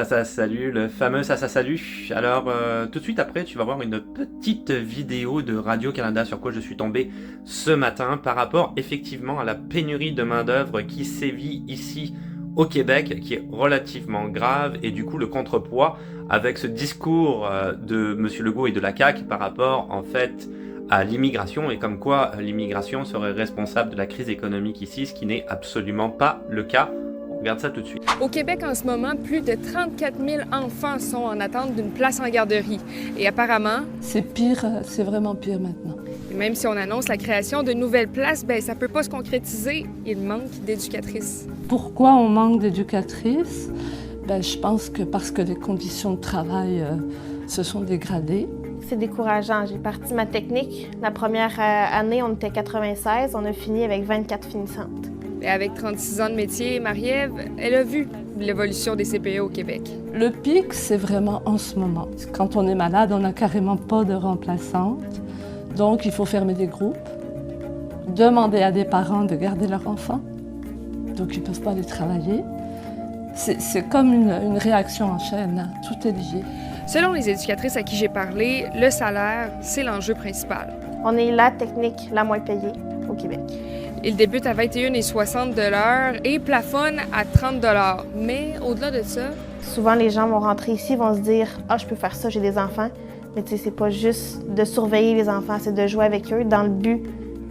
Salut, le fameux salut. Alors, tout de suite après, tu vas voir une petite vidéo de Radio-Canada sur quoi je suis tombé ce matin par rapport effectivement à la pénurie de main-d'œuvre qui sévit ici au Québec, qui est relativement grave, et du coup le contrepoids avec ce discours de Monsieur Legault et de la CAQ par rapport en fait à l'immigration, et comme quoi l'immigration serait responsable de la crise économique ici, ce qui n'est absolument pas le cas. On regarde ça tout de suite. Au Québec, en ce moment, plus de 34 000 enfants sont en attente d'une place en garderie. Et apparemment... C'est pire, c'est vraiment pire maintenant. Et même si on annonce la création de nouvelles places, ça ne peut pas se concrétiser. Il manque d'éducatrices. Pourquoi on manque d'éducatrices? Je pense que parce que les conditions de travail se sont dégradées. C'est décourageant. J'ai parti ma technique. La première année, on était 96. On a fini avec 24 finissantes. Et avec 36 ans de métier, Marie-Ève, elle a vu l'évolution des CPE au Québec. Le pic, c'est vraiment en ce moment. Quand on est malade, on n'a carrément pas de remplaçante. Donc, il faut fermer des groupes, demander à des parents de garder leurs enfants. Donc, ils ne peuvent pas aller travailler. C'est comme une réaction en chaîne, hein. Tout est lié. Selon les éducatrices à qui j'ai parlé, le salaire, c'est l'enjeu principal. On est la technique la moins payée au Québec. Il débute à 21,60 $ l'heure et plafonne à 30 $. Mais au-delà de ça... Souvent, les gens vont rentrer ici, vont se dire « Ah, je peux faire ça, j'ai des enfants. » Mais tu sais, c'est pas juste de surveiller les enfants, c'est de jouer avec eux dans le but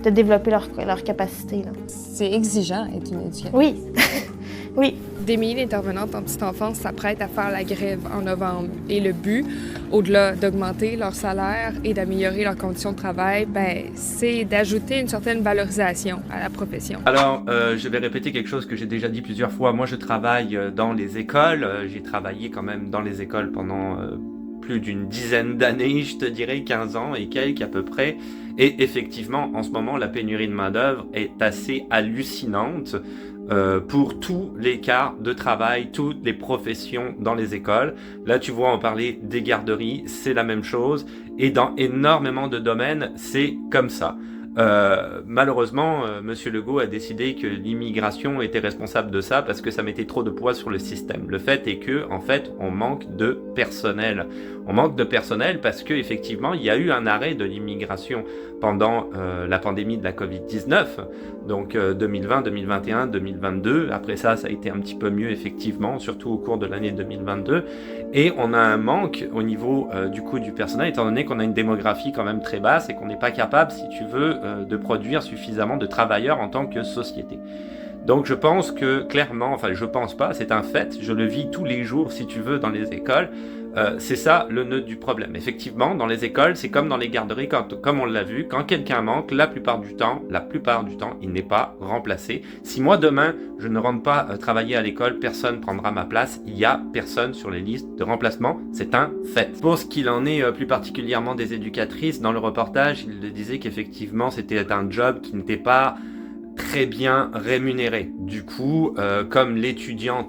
de développer leur capacité. Là. C'est exigeant être une éducatrice. Oui, oui. Des milliers d'intervenantes en petite enfance s'apprêtent à faire la grève en novembre. Et le but, au-delà d'augmenter leur salaire et d'améliorer leurs conditions de travail, c'est d'ajouter une certaine valorisation à la profession. Alors, je vais répéter quelque chose que j'ai déjà dit plusieurs fois. Moi, je travaille dans les écoles. J'ai travaillé quand même dans les écoles pendant plus d'une dizaine d'années, je te dirais 15 ans et quelques à peu près. Et effectivement, en ce moment, la pénurie de main-d'œuvre est assez hallucinante. Pour tous les cas de travail, toutes les professions dans les écoles. Là, tu vois, on parlait des garderies, c'est la même chose. Et dans énormément de domaines, c'est comme ça. Malheureusement, Monsieur Legault a décidé que l'immigration était responsable de ça parce que ça mettait trop de poids sur le système. Le fait est que, en fait, on manque de personnel. On manque de personnel parce que effectivement, il y a eu un arrêt de l'immigration pendant la pandémie de la Covid-19, donc 2020, 2021, 2022. Après ça, ça a été un petit peu mieux effectivement, surtout au cours de l'année 2022. Et on a un manque au niveau du coût du personnel, étant donné qu'on a une démographie quand même très basse et qu'on n'est pas capable, si tu veux, de produire suffisamment de travailleurs en tant que société. Donc je pense que clairement, enfin je pense pas, c'est un fait, je le vis tous les jours si tu veux dans les écoles, c'est ça le nœud du problème. Effectivement, dans les écoles, c'est comme dans les garderies, comme on l'a vu, quand quelqu'un manque, la plupart du temps, il n'est pas remplacé. Si moi demain, je ne rentre pas travailler à l'école, personne prendra ma place, il n'y a personne sur les listes de remplacement, c'est un fait. Pour ce qu'il en est plus particulièrement des éducatrices, dans le reportage, il disait qu'effectivement c'était un job qui n'était pas très bien rémunérée. Du coup, comme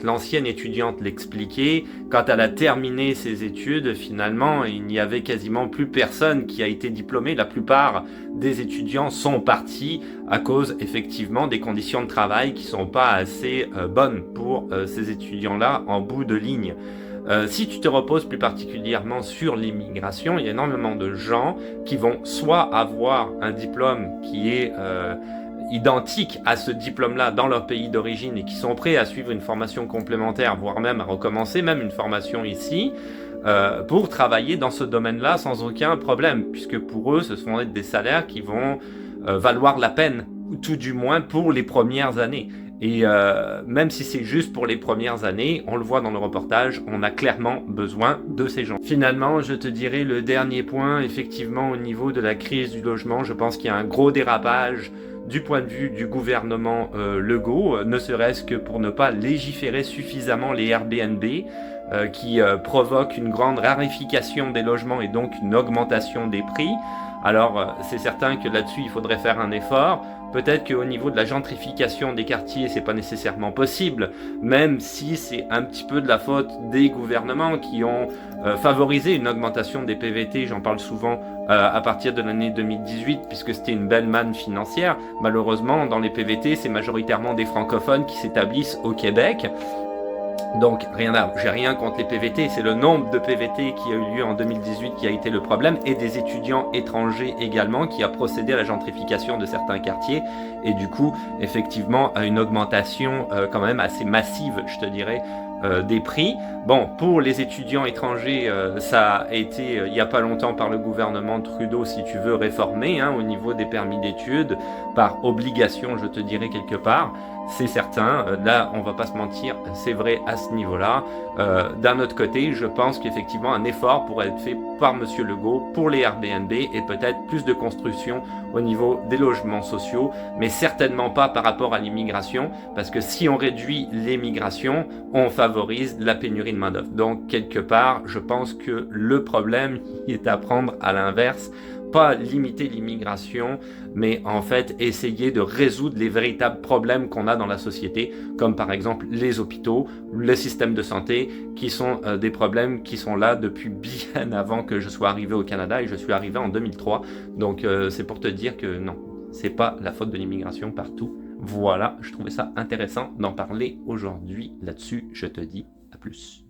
l'ancienne étudiante l'expliquait, quand elle a terminé ses études, finalement, il n'y avait quasiment plus personne qui a été diplômé. La plupart des étudiants sont partis à cause, effectivement, des conditions de travail qui sont pas assez bonnes pour ces étudiants-là en bout de ligne. Si tu te reposes plus particulièrement sur l'immigration, il y a énormément de gens qui vont soit avoir un diplôme qui est identiques à ce diplôme-là dans leur pays d'origine et qui sont prêts à suivre une formation complémentaire, voire même à recommencer même une formation ici, pour travailler dans ce domaine-là sans aucun problème, puisque pour eux, ce sont des salaires qui vont valoir la peine, tout du moins pour les premières années. Et même si c'est juste pour les premières années, on le voit dans le reportage, on a clairement besoin de ces gens. Finalement, je te dirais le dernier point, effectivement, au niveau de la crise du logement, je pense qu'il y a un gros dérapage du point de vue du gouvernement Legault, ne serait-ce que pour ne pas légiférer suffisamment les Airbnb, qui provoquent une grande raréfaction des logements et donc une augmentation des prix. Alors, c'est certain que là-dessus, il faudrait faire un effort. Peut-être qu'au niveau de la gentrification des quartiers, c'est pas nécessairement possible, même si c'est un petit peu de la faute des gouvernements qui ont favorisé une augmentation des PVT, j'en parle souvent à partir de l'année 2018, puisque c'était une belle manne financière. Malheureusement, dans les PVT, c'est majoritairement des francophones qui s'établissent au Québec. Donc j'ai rien contre les PVT, c'est le nombre de PVT qui a eu lieu en 2018 qui a été le problème, et des étudiants étrangers également, qui a procédé à la gentrification de certains quartiers, et du coup effectivement à une augmentation quand même assez massive, je te dirais, des prix. Bon, pour les étudiants étrangers, ça a été il n'y a pas longtemps par le gouvernement Trudeau, si tu veux, réformé au niveau des permis d'études, par obligation, je te dirais quelque part. C'est certain, là on va pas se mentir, c'est vrai à ce niveau-là. D'un autre côté, je pense qu'effectivement un effort pourrait être fait par Monsieur Legault pour les Airbnb et peut-être plus de construction au niveau des logements sociaux, mais certainement pas par rapport à l'immigration, parce que si on réduit l'immigration, on favorise la pénurie de main-d'œuvre. Donc quelque part, je pense que le problème est à prendre à l'inverse. Pas limiter l'immigration, mais en fait essayer de résoudre les véritables problèmes qu'on a dans la société, comme par exemple les hôpitaux, le système de santé, qui sont des problèmes qui sont là depuis bien avant que je sois arrivé au Canada, et je suis arrivé en 2003. Donc c'est pour te dire que non, c'est pas la faute de l'immigration partout. Voilà, je trouvais ça intéressant d'en parler aujourd'hui. Là-dessus, je te dis à plus.